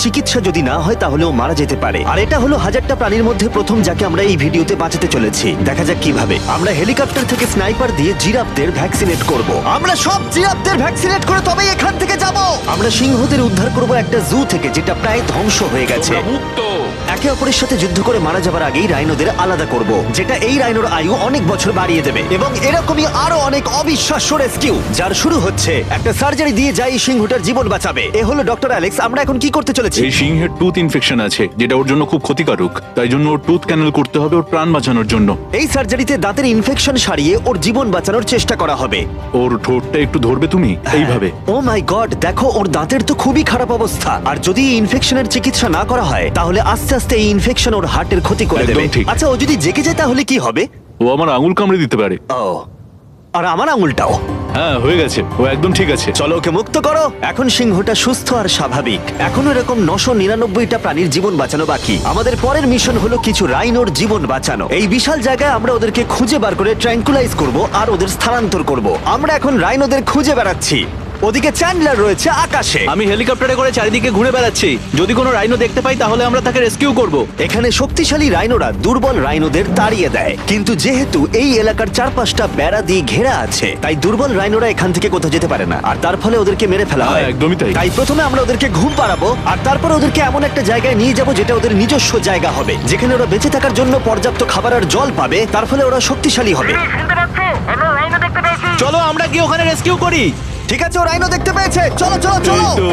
চিকিৎসা যদি না হয় তাহলে ও মারা যেতে পারে। আর এটা হলো হাজারটা প্রাণীর মধ্যে প্রথম যাকে আমরা এই ভিডিওতে বাঁচাতে চলেছি। দেখা যাক কিভাবে। আমরা হেলিকপ্টার থেকে স্নাইপার দিয়ে জিরাফদের ভ্যাকসিনেট করব। আমরা সব জিরাফদের ভ্যাকসিনেট করে তবেই এখান থেকে যাব। আমরা সিংহদের উদ্ধার করব একটা জু থেকে যেটা প্রায় ধ্বংস হয়ে গেছে। মুক্ত। একে অপরের সাথে যুদ্ধ করে মারা যাবার আগেই রাইনোদের আলাদা করব, যেটা এই রাইনোর আয়ু অনেক বছর বাড়িয়ে দেবে। এবং এরকমই আরো অনেক অবিশ্বাস্য রেস্কিউ যার শুরু হচ্ছে একটা সার্জারি দিয়ে যাই সিংহটার জীবন বাঁচাবে। এ হলো ডক্টর অ্যালেক্স। আমরা এখন কি করতে চলেছি? এই সিংহের টুথ ইনফেকশন আছে যেটা ওর জন্য খুব ক্ষতিকারক, তাই জন্য ওর টুথ ক্যানেল করতে হবে ওর প্রাণ বাঁচানোর জন্য। এই সার্জারিতে দাঁতের ইনফেকশন সারিয়ে ওর জীবন বাঁচানোর চেষ্টা করা হবে। ওর ঠোঁটটা একটু ধরবে তুমি এইভাবে। ও মাই গড, দেখো ওর দাঁতের তো খুবই খারাপ অবস্থা। আর যদি এই ইনফেকশনের চিকিৎসা না করা হয় তাহলে আস্তে আস্তে এই ইনফেকশন ওর হার্টের ক্ষতি করে একদম দেবে। ঠিক। আচ্ছা, ও যদি জেগে যায় তাহলে কি হবে? ও আমার আঙুল কামড়ে দিতে পারে। ও, আর আমার আঙুলটাও। হ্যাঁ, হয়ে গেছে, ও একদম ঠিক আছে। চলো ওকে মুক্ত করো। এখন সিংহটা সুস্থ আর স্বাভাবিক। এখনো এরকম 999টা প্রাণীর জীবন বাঁচানো বাকি। আমাদের পরের মিশন হলো কিছু রাইনোর জীবন বাঁচানো। এই বিশাল জায়গায় আমরা ওদেরকে খুঁজে বার করে ট্র্যাঙ্কুলাইজ করব আর ওদের স্থানান্তর করব। আমরা এখন রাইনোদের খুঁজে বেড়াচ্ছি। ওদিকে চ্যান্ডলার রয়েছে আকাশে। আমি হেলিকপ্টারে করে চারিদিকে ঘুরে বেড়াচ্ছি। যদি কোনো রাইনো দেখতে পাই তাহলে আমরা তাকে রেস্কিউ করব। এখানে শক্তিশালী রাইনোরা দুর্বল রাইনোদের তাড়িয়ে দেয়, কিন্তু যেহেতু এই এলাকার চারপাশটা বেড়া দিয়ে ঘেরা আছে তাই দুর্বল রাইনোরা এখান থেকে কোথাও যেতে পারে না, আর তার ফলে ওদেরকে মেরে ফেলা হয়। হ্যাঁ, একদমই তাই। তাই প্রথমে আমরা ওদেরকে ঘুম পাড়াবো আর তারপর ওদেরকে এমন একটা জায়গায় নিয়ে যাব যেটা ওদের নিজস্ব জায়গা হবে, যেখানে ওরা বেঁচে থাকার জন্য পর্যাপ্ত খাবার আর জল পাবে। তার ফলে ওরা শক্তিশালী হবে। চলো আমরা গিয়ে ওখানে রেস্কিউ করি। ঠিক আছে, ও রাইনো দেখতে পেয়েছে। চলো চলো চলো। এই তো,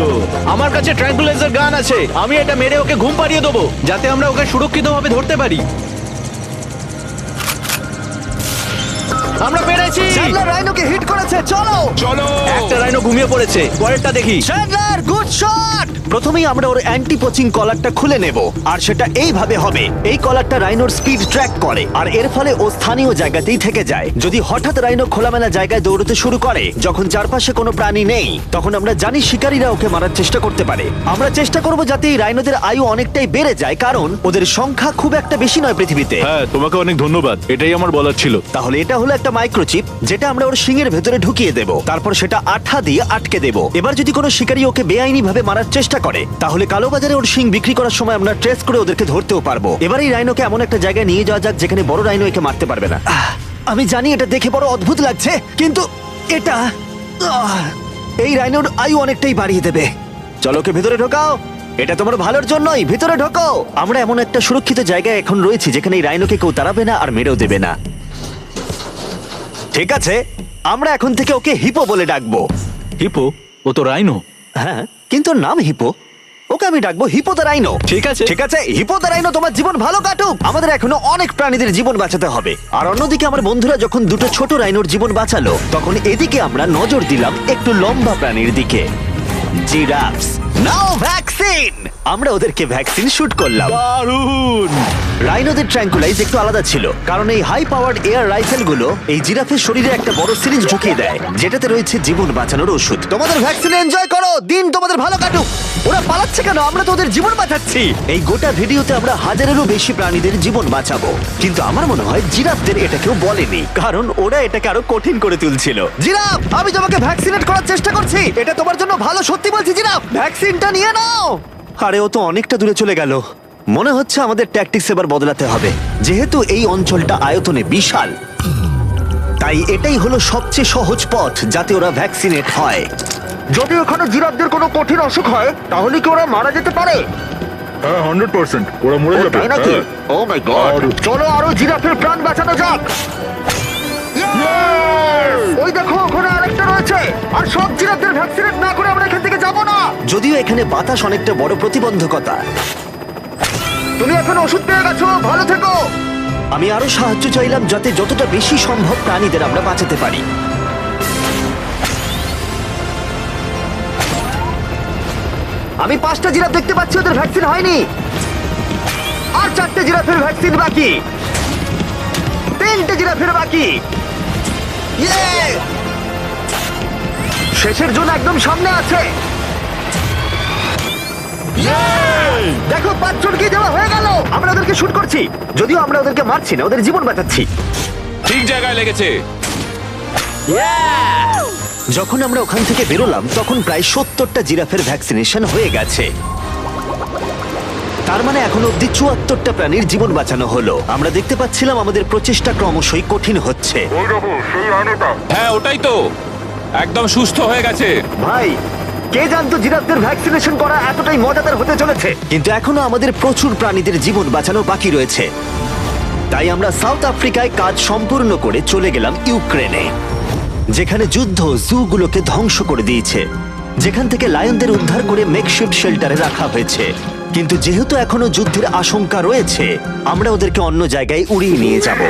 আমার কাছে ট্র্যাঙ্কুলাইজার গান আছে। আমি এটা মেরে ওকে ঘুম পাড়িয়ে দেবো যাতে আমরা ওকে সুরক্ষিতভাবে ধরতে পারি। আমরা পেরেছি। চ্যান্ডলার রাইনোকে হিট করেছে। চলো চলো। একটা রাইনো ঘুমিয়ে পড়েছে, পরেরটা দেখি। Chandler, good shot. প্রথমেই আমরা ওর অ্যান্টি পোচিং কলারটা খুলে নেব, আর সেটা এইভাবে হবে। এই কলারটা রাইনোর স্পিড ট্র্যাক করে, আর এর ফলে ও স্থানীয় জায়গাতেই থেকে যায়। যদি হঠাৎ রাইনো খোলামেলা জায়গায় দৌড়তে শুরু করে যখন চারপাশে কোনো প্রাণী নেই, তখন আমরা জানি শিকারীরা ওকে মারার চেষ্টা করতে পারে। আমরা চেষ্টা করব যাতে এই রাইনোদের আয়ু অনেকটাই বেড়ে যায়, কারণ ওদের সংখ্যা খুব একটা বেশি নয় পৃথিবীতে। হ্যাঁ, তোমাকে অনেক ধন্যবাদ, এটাই আমার বলার ছিল। তাহলে এটা হলো একটা মাইক্রোচিপ যেটা আমরা ওর শিংয়ের ভেতরে ঢুকিয়ে দেব, তারপর সেটা আঠা দিয়ে আটকে দেব। এবার যদি কোনো শিকারী ওকে বেআইনি ভাবে মারার চেষ্টা করে তাহলে কালোবাজারে ওর শিং বিক্রি করার সময় আমরা ট্রেস করে ওদেরকে ধরতেও পারবো। এবার এই রাইনোকে এমন একটা জায়গায় নিয়ে যাওয়া যাক যেখানে বড় রাইনো একে মারতে পারবে না। আমি জানি এটা দেখে বড় অদ্ভুত লাগছে, কিন্তু এটা এই রাইনোর আয়ু অনেকটাই বাড়িয়ে দেবে। চলো ওকে ভেতরে ঢোকাও, এটা তোমার ভালোর জন্যই। ভিতরে ঢোকো। আমরা এমন একটা সুরক্ষিত জায়গায় এখন রয়েছি যেখানে এই রাইনোকে কেউ তাড়াবে না আর মেরেও দেবে না। ঠিক আছে, আমরা এখন থেকে ওকে হিপো বলে ডাকবো। হিপো? ও তো রাইনো। হ্যাঁ, কিন্তু ওর নাম হিপো। ওকে আমি ডাকবো হিপো দ্য রাইনো। ঠিক আছে। ঠিক আছে, হিপো দ্য রাইনো, তোমার জীবন ভালো কাটুক। আমাদের এখনো অনেক প্রাণীদের জীবন বাঁচাতে হবে। আর অন্যদিকে আমার বন্ধুরা যখন দুটো ছোট রাইনোর জীবন বাঁচালো, তখন এদিকে আমরা নজর দিলাম একটু লম্বা প্রাণীর দিকে, জিরাফস। নাও ভ্যাকসিন। আমরা ওদেরকে ভ্যাকসিন শুট করলাম। দারুণ। রাইনোদের ট্র্যাঙ্কুলাইজ একটু আলাদা ছিল, কারণ এই হাই পাওয়ার্ড এয়ার রাইফেলগুলো এই জিরাফের শরীরে একটা বড় সিরিঞ্জ ঢুকিয়ে দেয় যেটাতে রয়েছে জীবন বাঁচানোর ওষুধ। তোমাদের ভ্যাকসিন এনজয় করো, দিন তোমাদের ভালো কাটুক। ওরা পালাচ্ছে কেন? আমরা তো ওদের জীবন বাঁচাচ্ছি। এই গোটা ভিডিওতে আমরা হাজারেরও বেশি প্রাণীদের জীবন বাঁচাবো, কিন্তু আমার মনে হয় জিরাফদের এটা কেউ বলেনি, কারণ ওরা এটাকে আরো কঠিন করে তুলছিল। জিরাফ, আমি তোমাকে ভ্যাকসিনেট করার চেষ্টা করছি। এটা তোমার জন্য ভালো, সত্যি বলছি জিরাফ, ভ্যাকসিনটা নিয়ে নাও। আরে ও তো অনেকটা দূরে চলে গেল। মনে হচ্ছে আমাদের ট্যাকটিক্স এবার বদলাতে হবে। যেহেতু এই অঞ্চলটা আয়তনে বিশাল, তাই এটাই হলো সবচেয়ে সহজ পথ যাতে ওরা ভ্যাকসিনেট হয়। যদি ওখানে জিরাফদের কোনো কঠিন অসুখ হয় তাহলে কি ওরা মারা যেতে পারে? হ্যাঁ, 100% ওরা মরে যাবে। তাই নাকি? ও মাই গড, চলো আরো জিরাফের প্রাণ বাঁচানো যাক। ওই দেখো, ওখানে আরেকটা রয়েছে। আর সব জিরাফদের ভ্যাকসিনেট না করে আমরা এখান থেকে যাব না। যদিও এখানে বাতাস অনেকটা বড় প্রতিবন্ধকতা। তুমি এখন ওষুধ পেয়ে গেছো, ভালো থেকো। আমি আরো সাহায্য চাইলাম যাতে যতটা বেশি সম্ভব প্রাণীদের আমরা বাঁচাতে পারি। আমি 5টা জিরাফ দেখতে পাচ্ছি, ওদের ভ্যাকসিন হয়নি। আর 4টে জিরাফের ভ্যাকসিন বাকি। 3টে জিরাফের বাকি। ইয়ে! শেষের জন একদম সামনে আছে। দেখো, 5 জনকে দেওয়া হয়ে গেল। আমরা ওদেরকে শুট করছি, যদিও আমরা ওদেরকে মারছি না, ওদের জীবন বাঁচাচ্ছি। ঠিক জায়গায় লেগেছে। যখন আমরা ওখান থেকে বেরোলাম তখন প্রায় 70টা জিরাফের ভ্যাকসিনেশন হয়ে গেছে। মানে এখন অব্দি 74টা প্রাণীর জীবন বাঁচানো হলো। আমরা দেখতে পাচ্ছিলাম আমাদের প্রচেষ্টা ক্রমশই কঠিন হচ্ছে। হ্যাঁ ওটাই তো, একদম সুস্থ হয়ে গেছে। ভাই, কে জানতো জিরাফদের ভ্যাকসিনেশন করা এতটাই মজাদার হতে চলেছে। কিন্তু এখনো আমাদের প্রচুর প্রাণীদের জীবন বাঁচানো বাকি রয়েছে। তাই আমরা সাউথ আফ্রিকায় কাজ সম্পূর্ণ করে চলে গেলাম ইউক্রেনে, যেখানে যুদ্ধ জুগুলোকে ধ্বংস করে দিয়েছে, যেখান থেকে লায়নদের উদ্ধার করে মেকশিফট শেল্টারে রাখা হয়েছে। কিন্তু যেহেতু এখনো যুদ্ধের আশঙ্কা রয়েছে, আমরা ওদেরকে অন্য জায়গায় উড়িয়ে নিয়ে যাব।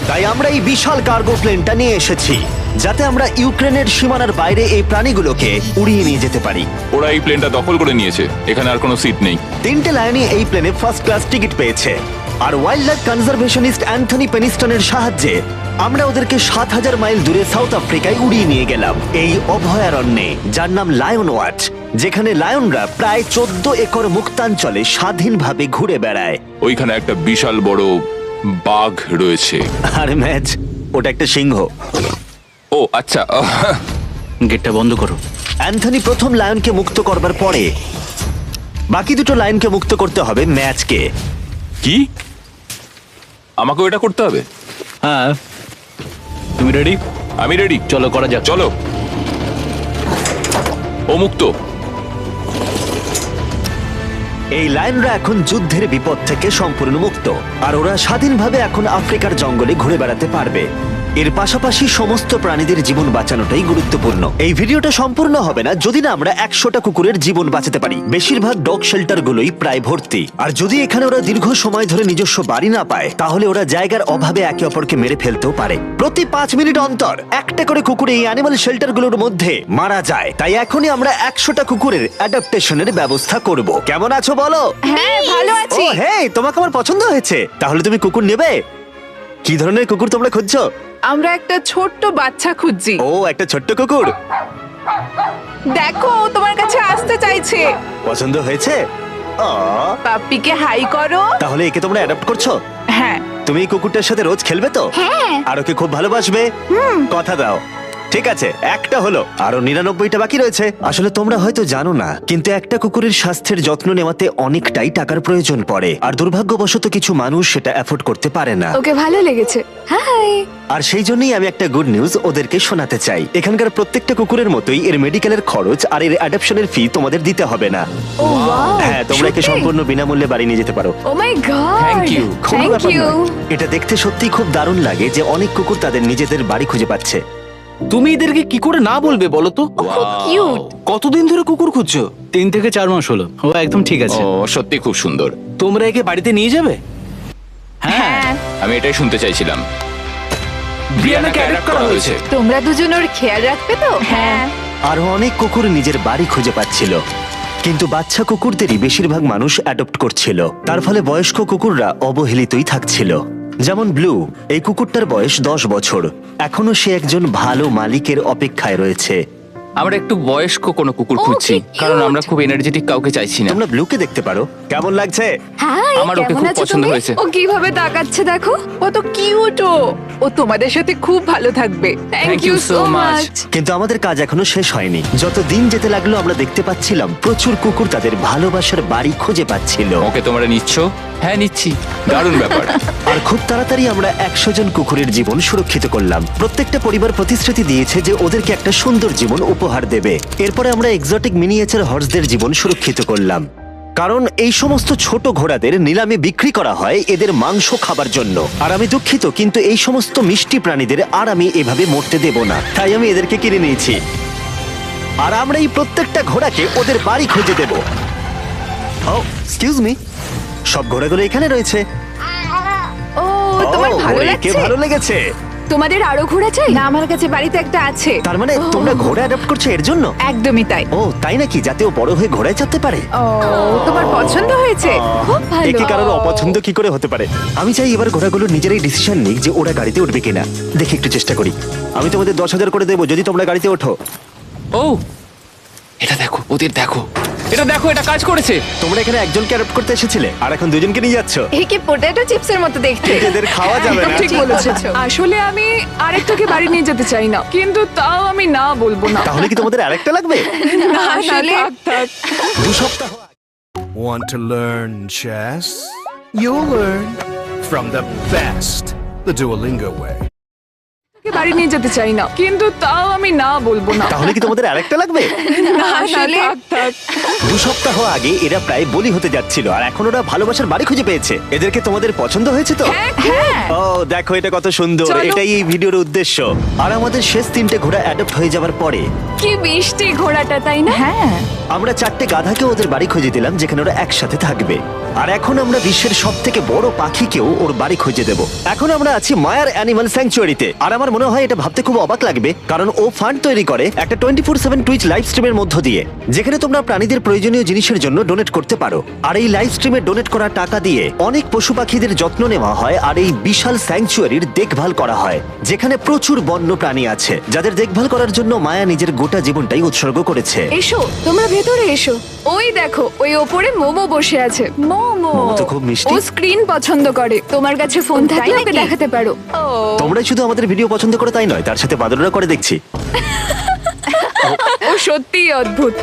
তাই আমরা এই বিশাল কার্গো প্লেনটা নিয়ে এসেছি, যাতে আমরা ইউক্রেনের সীমানার বাইরে এই প্রাণীগুলোকে উড়িয়ে নিয়ে যেতে পারি। ওরা এই প্লেনটা দখল করে নিয়েছে, এখানে আর কোনো সিট নেই। 3টে লায়নই এই প্লেনে ফার্স্ট ক্লাস টিকিট পেয়েছে। আর ওয়াইল্ড লাইফ কনজারভেশনিস্ট অ্যান্থনি পেনিস্টনের সাহায্যে আমরা ওদেরকে 7000 মাইল দূরে সাউথ আফ্রিকায় উড়িয়ে নিয়ে গেলাম, এই অভয়ারণ্যে, যার নাম লায়ন ওয়াচ, যেখানে লায়নরা প্রায় 14 একর মুক্তাঞ্চলে স্বাধীনভাবে ঘুরে বেড়ায়। ওইখানে একটা বিশাল বড় বাঘ রয়েছে। আর ম্যাচ, ওটা একটা সিংহ। ও আচ্ছা। গেটটা বন্ধ করো। অ্যান্থনি প্রথম লায়নকে মুক্ত করবার পরে বাকি দুটো লায়নকে মুক্ত করতে হবে ম্যাচকে। কি, আমাকেও এটা করতে হবে? হ্যাঁ, তুমি রেডি? আমি রেডি। চলো করা যাক। চলো। ও মুক্ত। এই লায়নরা এখন যুদ্ধের বিপদ থেকে সম্পূর্ণ মুক্ত, আর ওরা স্বাধীনভাবে এখন আফ্রিকার জঙ্গলে ঘুরে বেড়াতে পারবে। এর পাশাপাশি সমস্ত প্রাণীদের জীবন বাঁচানোটাই গুরুত্বপূর্ণ। এই ভিডিওটা সম্পূর্ণ হবে না যদি না আমরা 100টা কুকুরের জীবন বাঁচাতে পারি। বেশিরভাগ ডগ শেল্টারগুলোই প্রায় ভর্তি, আর যদি এখানে ওরা দীর্ঘ সময় ধরে নিজস্ব বাড়ি না পায়, তাহলে ওরা জায়গার অভাবে একে অপরকে মেরে ফেলতেও পারে। প্রতি 5 মিনিট অন্তর একটা করে কুকুর এই অ্যানিমাল শেল্টারগুলোর মধ্যে মারা যায়। তাই এখনই আমরা 100টা কুকুরের অ্যাডাপ্টেশনের ব্যবস্থা করব। কেমন আছো বলো? হ্যাঁ, ভালো আছি। ও হেই, তোমাকে আমার পছন্দ হয়েছে। তাহলে তুমি কুকুর নেবে? কি ধরনের কুকুর তোমরা খুঁজছো? আমরা একটা ছোট্ট বাচ্চা খুঁজছি। ও, একটা ছোট্ট কুকুর। দেখো, ও তোমার কাছে আসতে চাইছে। পছন্দ হয়েছে? আ, পাপ্পিকে হাই করো। তাহলে একে তোমরা অ্যাডাপ্ট করছো? হ্যাঁ। তুমি এই কুকুরটার সাথে রোজ খেলবে তো? হ্যাঁ। আর ওকে খুব ভালোবাসবে? কথা দাও। ঠিক আছে, একটা হলো, আরো 99টা বাকি রয়েছে। আসলে তোমরা হয়তো জানো না, কিন্তু একটা কুকুরের স্বাস্থ্যের যত্ন নেওয়াতে অনেকটাই টাকার প্রয়োজন পড়ে, আর দুর্ভাগ্যবশত কিছু মানুষ সেটা অ্যাফোর্ড করতে পারে না। ওকে ভালো লেগেছে। হাই। আর সেই জন্যই আমি একটা গুড নিউজ ওদেরকে শোনাতে চাই। এখানকার প্রত্যেকটা কুকুরের মতোই এর মেডিকেলের খরচ আর এর অ্যাডপশনের ফি তোমাদের দিতে হবে না। ও ওয়াও। হ্যাঁ, তোমরা একে সম্পূর্ণ বিনামূল্যে বাড়ি নিয়ে যেতে পারো। ও মাই গড। Thank you. কোনো থ্যাংক ব্যাপার ইউ। নয়। এটা দেখতে সত্যি খুব দারুণ লাগে যে অনেক কুকুর তাদের নিজেদের বাড়ি খুঁজে পাচ্ছে। তুমি এদেরকে কি করে না বলবে বলো তো? কিউট। কতদিন ধরে কুকুর খুঁজছো? 3 থেকে 4 মাস হলো। ও একদম ঠিক আছে। ও সত্যি খুব সুন্দর। তোমরা একে বাড়িতে নিয়ে যাবে? হ্যাঁ। আমি এটাই শুনতে চাইছিলাম। ব্রিয়ানাকে অ্যাডপ্ট করা হয়েছে। তোমরা দুজন ওর খেয়াল রাখবে তো? হ্যাঁ। আরো অনেক কুকুর নিজের বাড়ি খুঁজে পাচ্ছিল, কিন্তু বাচ্চা কুকুরদেরই বেশিরভাগ মানুষ অ্যাডপ্ট করছিল। তার ফলে বয়স্ক কুকুররা অবহেলিতই থাকছিল। যেমন ব্লু, এই কুকুরটার বয়স 10 বছর। এখনো সে একজন ভালো মালিকের অপেক্ষায় রয়েছে। আমরা একটু বয়স্ক কোনো কুকুর ও, খুঁজছি, কি cute! কারণ আমরা খুব এনার্জেটিক কাউকে চাইছি না। তোমরা ব্লুকে দেখতে পারো, কেমন লাগছে? হাই। আমার ওকে খুব পছন্দ হয়েছে। ও কিভাবে তাকাচ্ছে দেখো। ও তো কিউট। ও তোমাদের সাথে খুব ভালো থাকবে। Thank you so much. কিন্তু আমাদের কাজ এখনো শেষ হয়নি। যত দিন যেতে লাগলো আমরা দেখতে পাচ্ছিলাম প্রচুর কুকুর তাদের ভালোবাসার বাড়ি খুঁজে পাচ্ছিল। ওকে তোমরা নিচ্ছ? হ্যাঁ, নিচ্ছি। দারুণ ব্যাপার। আর খুব তাড়াতাড়ি আমরা 100 জন কুকুরের জীবন সুরক্ষিত করলাম। প্রত্যেকটা পরিবার প্রতিশ্রুতি দিয়েছে যে ওদেরকে একটা সুন্দর জীবন উপহার দেবে। এরপরে আমরা এক্সোটিক মিনিয়েচার হর্সদের জীবন সুরক্ষিত করলাম, কারণ এই সমস্ত ছোট ঘোড়াদের নিলামে বিক্রি করা হয় এদের মাংস খাবার জন্য। আর আমি দুঃখিত, কিন্তু এই সমস্ত মিষ্টি প্রাণীদের আর আমি এভাবে মরতে দেব না, তাই আমি এদেরকে কিনে নিয়েছি। আর আমরা এই প্রত্যেকটা ঘোড়াকে ওদের বাড়ি খুঁজে দেব। ও এক্সকিউজ মি, সব ঘোড়াগুলো এখানে রয়েছে। ও, তোমার ও, ভালো একে লাগছে? ভালো লেগেছে। তোমাদের আরো ঘোড়া চাই? না, আমার কাছে বাড়িতে একটা আছে। তার মানে তোমরা ঘোড়া অ্যাডপ্ট করছো এর জন্য? একদমই তাই। ও তাই নাকি? যাতে ও বড় হয়ে ঘোড়ায় চাপতে পারে। ও, তোমার পছন্দ হয়েছে? খুব ভালো। একে কারোর অপছন্দ কি করে হতে পারে? আমি চাই এবার ঘোড়াগুলো নিজেরাই ডিসিশন নিক যে ওরা গাড়িতে উঠবে কিনা। দেখি একটু চেষ্টা করি। আমি তোমাদের 10,000 করে দেবো যদি তোমরা গাড়িতে ওঠো। ও, এটা দেখো, ওদের দেখো, এটা দেখো, এটা কাজ করেছে। তোমরা এখানে একজনকে অ্যাডপ্ট করতে এসেছিলে আর এখন দুজনকে নিয়ে যাচ্ছ। একে পটেটো চিপসের মতো দেখতে। এদের খাওয়া যাবে না। ঠিক বলেছো। আসলে আমি আরেকটাকে বাড়ি নিয়ে যেতে চাই না, কিন্তু তাও আমি না বলবো না। তাহলে কি তোমাদের আরেকটা লাগবে? না, আসলে- থাক, থাক। 2 সপ্তাহ Want to learn chess? You'll learn from the best, the Duolingo way. তোকে বাড়ি নিয়ে যেতে চাই না, কিন্তু তাও আমি না বলবো না। তাহলে কি তোমাদের আরেকটা লাগবে? না, আসলে থাক, থাক। 2 সপ্তাহ আগে এরা প্রায় বলি হতে যাচ্ছিল, আর এখন ওরা ভালোবাসার বাড়ি খুঁজে পেয়েছে। এদেরকে তোমাদের পছন্দ হয়েছে তো? হ্যাঁ, ও দেখো, এটা কত সুন্দর। চলো। এটাই এই ভিডিওর উদ্দেশ্য। আর আমাদের শেষ 3টে ঘোড়া অ্যাডপ্ট হয়ে যাওয়ার পরে কি মিষ্টি ঘোড়াটা, তাই না? হ্যাঁ। আমরা 4টে গাধাকে ওদের বাড়ি খুঁজে দিলাম, যেখানে ওরা একসাথে থাকবে। আর এখন আমরা বিশ্বের সব থেকে বড় পাখিকেও ওর বাড়ি খুঁজে দেব। এখন আমরা আছি মায়ার অ্যানিমাল স্যাংচুয়ারিতে, আর আমার মনে হয় এটা ভাবতে খুব অবাক লাগবে, কারণ ও ফান্ড তৈরি করে একটা 24/7 টুইচ লাইভ স্ট্রিমের মধ্য দিয়ে, যেখানে তোমরা প্রাণীদের প্রয়োজনীয় জিনিসের জন্য ডোনেট করতে পারো। আর এই লাইভ স্ট্রিমে ডোনেট করা টাকা দিয়ে অনেক পশু পাখিদের যত্ন নেওয়া হয়, আর এই বিশাল স্যাংচুয়ারির দেখভাল করা হয়, যেখানে প্রচুর বন্য প্রাণী আছে, যাদের দেখভাল করার জন্য মায়া নিজের গোটা জীবনটাই উৎসর্গ করেছে। এসো, তোমরা ভেতরে এসো। ওই দেখো, ওই ওপরে মোমো বসে আছে। মোমো মোমো তো খুব মিষ্টি। ও স্ক্রিন পছন্দ করে। তোমার কাছে ফোন থাকলে ওকে দেখাতে পারো। তোমরা শুধু আমাদের ভিডিও পছন্দ করে তাই নয়, তার সাথে বাদররা করে দেখছি। ও সত্যিই অদ্ভুত।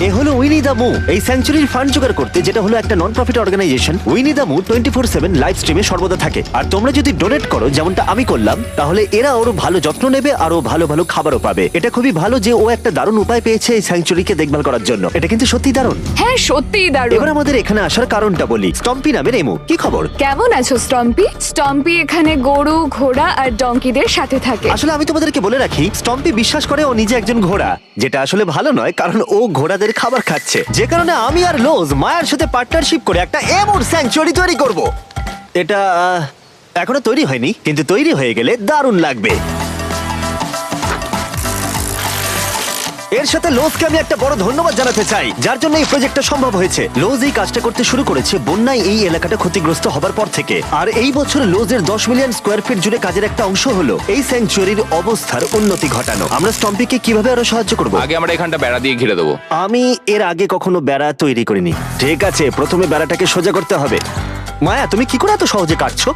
এ হলো উইনি দা মু, এই স্যাংচুরির ফান্ড জোগাড় করতে, যেটা হলো একটা নন প্রফিট অর্গানাইজেশন। উইনি দা মু 24/7 লাইভ স্ট্রিমে সর্বদা থাকে, আর তোমরা যদি ডোনেট করো, যেমনটা আমি করলাম, তাহলে এরা ওর ভালো যত্ন নেবে আর ও ভালো ভালো খাবারও পাবে। এটা খুবই ভালো যে ও একটা দারুণ উপায় পেয়েছে এই স্যাংচুরিকে দেখভাল করার জন্য। এটা কিন্তু সত্যি দারুণ। হ্যাঁ, সত্যিই দারুণ। এবার আমাদের এখানে আসার কারণটা বলি। স্টম্পি নামের এমু, কি খবর? কেমন আছো স্টম্পি? স্টম্পি এখানে গরু, ঘোড়া আর ডঙ্কিদের সাথে থাকে। আসলে আমি তোমাদেরকে বলে রাখি, স্টম্পি বিশ্বাস করে ও নিজে একজন ঘোড়া, যেটা আসলে ভালো নয়, কারণ ও ঘোড়াদের খাবার খাচ্ছে। যে কারণে আমি আর লোজ মায়ের সাথে পার্টনারশিপ করে একটা এমুর স্যাংচুয়ারি তৈরি করব। এটা এখনো তৈরি হয়নি, কিন্তু তৈরি হয়ে গেলে দারুণ লাগবে। এর সাথে লোজকে আমি একটা বড় ধন্যবাদ জানাতে চাই, যার জন্য এই প্রজেক্টটা সম্ভব হয়েছে। লোজ এই কাজটা করতে শুরু করেছে বন্যায় এই এলাকাটা ক্ষতিগ্রস্ত হবার পর থেকে, আর এই বছর লোজের 10 মিলিয়ন স্কোয়ার ফিট জুড়ে কাজের একটা অংশ হলো এই স্যাংচুয়ারির অবস্থার উন্নতি ঘটানো। আমরা স্টম্পিকে কিভাবে আরো সাহায্য করব? আগে আমরা এখানটা বেড়া দিয়ে ঘিরে দেবো। আমি এর আগে কখনো বেড়া তৈরি করিনি। ঠিক আছে, প্রথমে বেড়াটাকে সোজা করতে হবে। মায়া, তুমি কি করে এত সহজে কাটছো?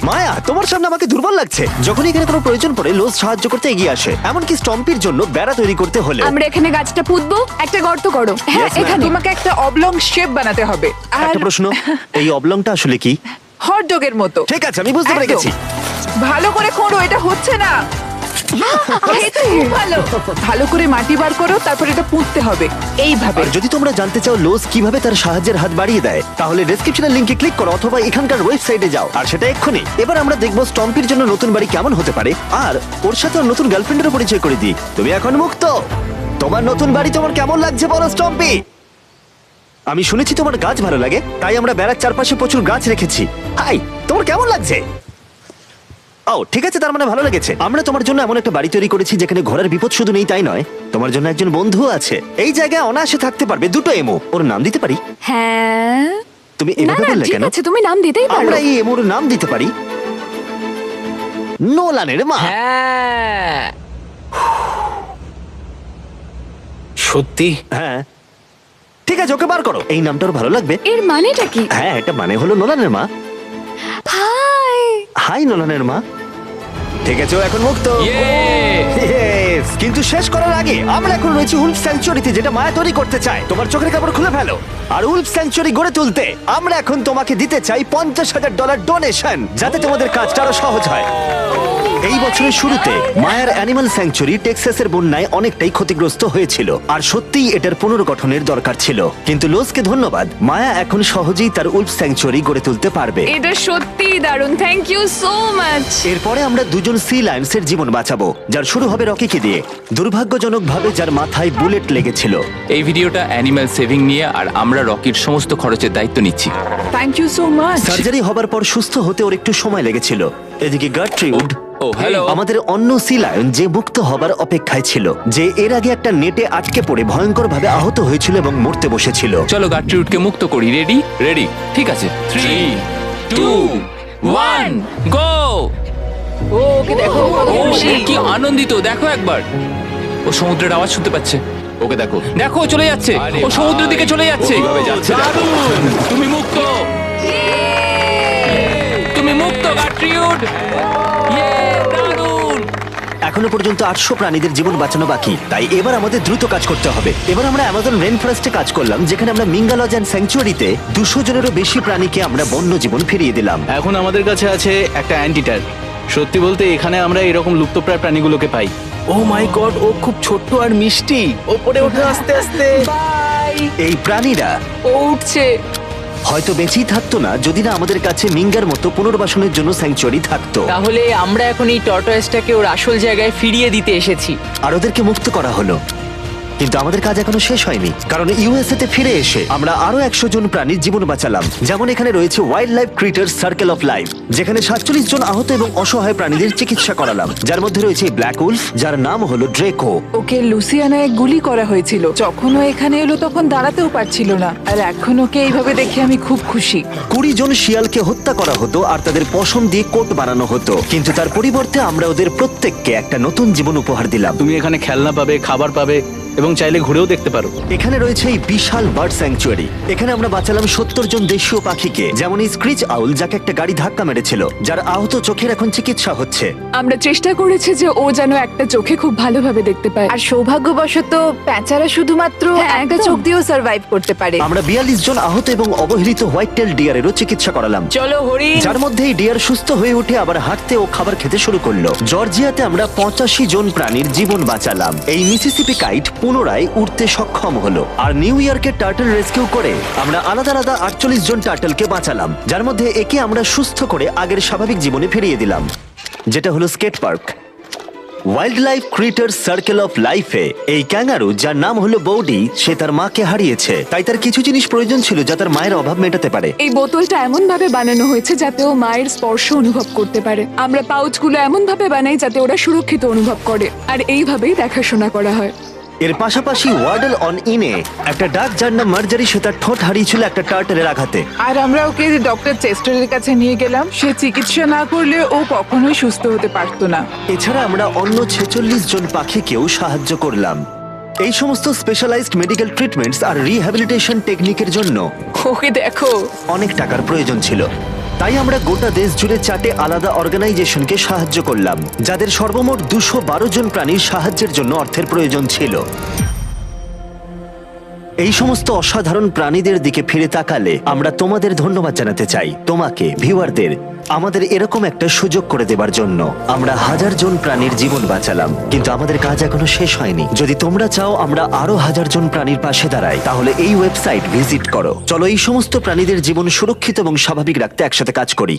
মায়া, তোমার সামনে আমাকে দুর্বল লাগছে। যখন এখানে কোনো প্রয়োজন পড়ে, লোজ সাহায্য করতে এগিয়ে আসে, এমনকি স্টম্পির জন্য বেড়া তৈরি করতে হলে। আমরা এখানে গাছটা পুঁতবো, একটা গর্ত করো। হ্যাঁ, Yes, ma'am. এখানে তোমাকে একটা অবলং শেপ বানাতে হবে। আর একটা প্রশ্ন, এই অবলংটা আসলে কি? হট ডগের মতো। ঠিক আছে, আমি বুঝতে পেরে একদম। গেছি। ভালো করে খোঁড়ো, এটা হচ্ছে না। এই তো খুব ভালো। ভালো করে মাটি বার করো, তারপর এটা পুঁততে হবে এইভাবে। আর যদি তোমরা জানতে চাও লোজ কিভাবে তার সাহায্যের হাত বাড়িয়ে দেয়, তাহলে ডেসক্রিপশনের লিংকে ক্লিক করো, অথবা এখানকার ওয়েবসাইটে যাও, আর সেটা এক্ষুনি। এবার আমরা দেখবো স্টম্পির জন্য নতুন বাড়ি কেমন হতে পারে, আর ওর সাথে ওর নতুন গার্লফ্রেন্ডেরও পরিচয় করে দিই। তুমি এখন মুক্ত। তোমার নতুন বাড়ি তোমার কেমন লাগছে বলো স্টম্পি? আমি শুনেছি তোমার গাছ ভালো লাগে, তাই আমরা বেড়ার চারপাশে প্রচুর গাছ রেখেছি। হাই, তোমার কেমন লাগছে? ও ঠিক আছে, তার মানে ভালো লেগেছে। আমরা তোমার জন্য এমন একটা বাড়ি তৈরি করেছি যেখানে ঘোড়ার বিপদ শুধু নেই তাই নয়, তোমার জন্য একজন বন্ধু আছে। এই জায়গায় অনায়াসে থাকতে পারবে 2টো এমো। ওর নাম দিতে পারি? হ্যাঁ। তুমি না এভাবে না, বললে ঠিক কেন? আছে, তুমি নাম দিতেই পারো। আমরা এই এমোর নাম দিতে পারি নোলানের মা। হ্যাঁ, সত্যি হ্যাঁ ঠিক আছে, ওকে বার করো। এই নামটা ওর ভালো লাগবে। এর মানেটা কি? হ্যাঁ, এটা মানে হলো নোলানের মা। হাই। হাই নোলানের মা। ঠিক আছে, ও এখন মুক্ত। Yay! Yes! কিন্তু শেষ করার আগে আমরা এখন রয়েছি উলফ স্যাংচুয়ারিতে, যেটা মায়া তৈরি করতে চায়। তোমার চোখের কাপড় খুলে ফেলো। আর উলফ স্যাংচুয়ারি গড়ে তুলতে আমরা এখন তোমাকে দিতে চাই $50,000 ডোনেশন, যাতে তোমাদের কাজটা আরো সহজ হয়। এই বছরের শুরুতে মায়ার অ্যানিমাল স্যাংচুয়ারি টেক্সাসের বন্যায় অনেকটাই ক্ষতিগ্রস্ত হয়েছিল, আর সত্যিই এটার পুনর্গঠনের দরকার ছিল। কিন্তু লোজকে ধন্যবাদ, মায়া এখন সহজেই তার উলফ স্যাংচুয়ারি গড়ে তুলতে পারবে। এটা সত্যিই দারুণ, থ্যাংক ইউ সো মাচ। এরপরে আমরা দুজন সি লায়ন্সের জীবন বাঁচাবো, যার শুরু হবে রকিকে দিয়ে, দুর্ভাগ্যজনকভাবে যার মাথায় বুলেট লেগেছিল। এই ভিডিওটা অ্যানিম্যাল সেভিং নিয়ে, আর আমরা রকির সমস্ত খরচের দায়িত্ব নিচ্ছি। Thank you so much. Surgery হবার পর সুস্থ হতে ওর একটু সময় লেগেছিল। এদিকে গার্ট্রিউড, ও হ্যালো, আমাদের অন্য সি লায়ন, যে মুক্ত হবার অপেক্ষায় ছিল, যে এর আগে একটা নেটে আটকে পড়ে ভয়ঙ্করভাবে আহত হয়েছিল এবং মরতে বসেছিল। চলো গাট্রিউডকে মুক্ত করি। রেডি? রেডি। ঠিক আছে, 3, 2, 1, গো! ও, ওকে দেখো, ও কত ও খুশি। কি আনন্দিত, দেখো একবার। ও সমুদ্রের আওয়াজ শুনতে পাচ্ছে। ওকে দেখো। দেখো, চলে যাচ্ছে। ও সমুদ্রের দিকে চলে যাচ্ছে। কিভাবে যাচ্ছে দেখো। দারুণ! তুমি মুক্ত। তুমি মুক্ত গাট্রিউড। ইয়ে, দারুণ! এখনো পর্যন্ত 800 প্রাণীদের জীবন বাঁচানো বাকি, তাই এবার আমাদের দ্রুত কাজ করতে হবে। এবার আমরা অ্যামাজন রেন ফরেস্টে কাজ করলাম, যেখানে আমরা মিঙ্গালজ অ্যান্ড স্যাংচুয়ারিতে 200 জনেরও বেশি প্রাণীকে আমরা বন্য জীবন ফিরিয়ে দিলাম। এখন আমাদের কাছে আছে একটা অ্যান্টিটার। সত্যি বলতে এখানে আমরা এরকম লুপ্তপ্রায় প্রাণীগুলোকে পাই। ও মাই গড, ও খুব ছোট্ট আর মিষ্টি। ওপরে ওঠে আস্তে আস্তে। বাই। এই প্রাণীরা ও উঠছে। হয়তো বেঁচেই থাকতো না যদি না আমাদের কাছে মিঙ্গার মতো পুনর্বাসনের জন্য স্যাংচুয়ারি থাকতো। তাহলে আমরা এখন এই টর্টয়েসটাকে ওর আসল জায়গায় ফিরিয়ে দিতে এসেছি। আর ওদেরকে মুক্ত করা হলো, কিন্তু আমাদের কাজ এখনো শেষ হয়নি, কারণ ইউএসএ তে ফিরে এসে আমরা আরো 100 জন প্রাণীর জীবন বাঁচালাম। যেমন এখানে রয়েছে wild life critter circle of life, যেখানে 47 জন আহত এবং অসহায় প্রাণীদের চিকিৎসা করালাম, যার মধ্যে রয়েছে ব্ল্যাক উলফ, যার নাম হলো ড্রেকো। ওকে লুসিয়ানায় গুলি করা হয়েছিল। যখন ও এখানে এলো তখন দাঁড়াতেও পারছিল না, আর এখন ওকে এইভাবে দেখে আমি খুব খুশি। 20 জন শিয়ালকে হত্যা করা হতো আর তাদের পশম দিয়ে কোট বানানো হতো, কিন্তু তার পরিবর্তে আমরা ওদের প্রত্যেককে একটা নতুন জীবন উপহার দিলাম। তুমি এখানে খেলনা পাবে, খাবার পাবে এবং চাইলে ঘুরেও দেখতে পারো। এখানে রয়েছে এই বিশাল বার্ড স্যাংচুয়ারি। এখানে আমরা বাঁচালাম 70 জন দেশীয় পাখিকে, যেমন এই স্ক্রিচ আউল, যাকে একটা গাড়ি ধাক্কা মেরেছিল, যার আহত চোখের এখন চিকিৎসা হচ্ছে। আমরা চেষ্টা করেছি যে ও যেন একটা চোখে খুব ভালোভাবে দেখতে পায়। আর সৌভাগ্যবশত প্যাঁচারা শুধুমাত্র হ্যাঁ, একটা একদম। চোখ দিয়েও সার্ভাইভ করতে পারে। আমরা 42 জন আহত এবং অবহেলিত হোয়াইট টেল ডিয়ারেরও চিকিৎসা করালাম, চলো হরিণ। যার মধ্যে এই ডিয়ার সুস্থ হয়ে উঠে আবার হাঁটতে ও খাবার খেতে শুরু করলো। জর্জিয়াতে আমরা 85 জন প্রাণীর জীবন বাঁচালাম। এই মিসিসিপি কাইট পুনরায় উঠতে সক্ষম হলো। আর নিউ ইয়র্কের টার্টল রেস্কিউ করে আমরা আলাদা আলাদা 48 জন টার্টলকে বাঁচালাম, যার মধ্যে একে আমরা সুস্থ করে আগের স্বাভাবিক জীবনে ফিরিয়ে দিলাম, যেটা হলো skate park. Wildlife critter circle of লাইফে এই ক্যাঙ্গারু, যার নাম হলো বৌডি, সে তার মাকে হারিয়েছে, তাই তার কিছু জিনিস প্রয়োজন ছিল যা তার মায়ের অভাব মেটাতে পারে। এই বোতলটা এমন ভাবে বানানো হয়েছে যাতে ও মায়ের স্পর্শ অনুভব করতে পারে। আমরা পাউচগুলো এমন ভাবে বানাই যাতে ওরা সুরক্ষিত অনুভব করে, আর এইভাবেই দেখাশোনা করা হয়। এর পাশাপাশি ওয়ার্ডল অন ইনে একটা ডাক, যার নাম মার্জারি, সে তার ঠোঁট হারিয়েছিল একটা টার্টলের আঘাতে। আর আমরা ওকে ডক্টর চেস্টারের কাছে নিয়ে গেলাম। সে চিকিৎসা না করলে ও কখনোই সুস্থ হতে পারতো না। এছাড়া আমরা অন্য 46 জন পাখিকেও সাহায্য করলাম। এই সমস্ত স্পেশালাইজড মেডিকেল ট্রিটমেন্টস আর রিহ্যাবিলিটেশন টেকনিকের জন্য ওকে দেখো। অনেক টাকার প্রয়োজন ছিল, তাই আমরা গোটা দেশ জুড়ে 4টে আলাদা অর্গানাইজেশনকে সাহায্য করলাম, যাদের সর্বমোট 212 জন প্রাণীর সাহায্যের জন্য অর্থের প্রয়োজন ছিল। এই সমস্ত অসাধারণ প্রাণীদের দিকে ফিরে তাকালে আমরা তোমাদের ধন্যবাদ জানাতে চাই, তোমাকে ভিউয়ারদের, আমাদের এরকম একটা সুযোগ করে দেবার জন্য। আমরা 1000 জন প্রাণীর জীবন বাঁচালাম, কিন্তু আমাদের কাজ এখনো শেষ হয়নি। যদি তোমরা চাও আমরা আরো 1000 জন প্রাণীর পাশে দাঁড়াই, তাহলে এই ওয়েবসাইট ভিজিট করো। চলো এই সমস্ত প্রাণীদের জীবন সুরক্ষিত এবং স্বাভাবিক রাখতে একসাথে কাজ করি।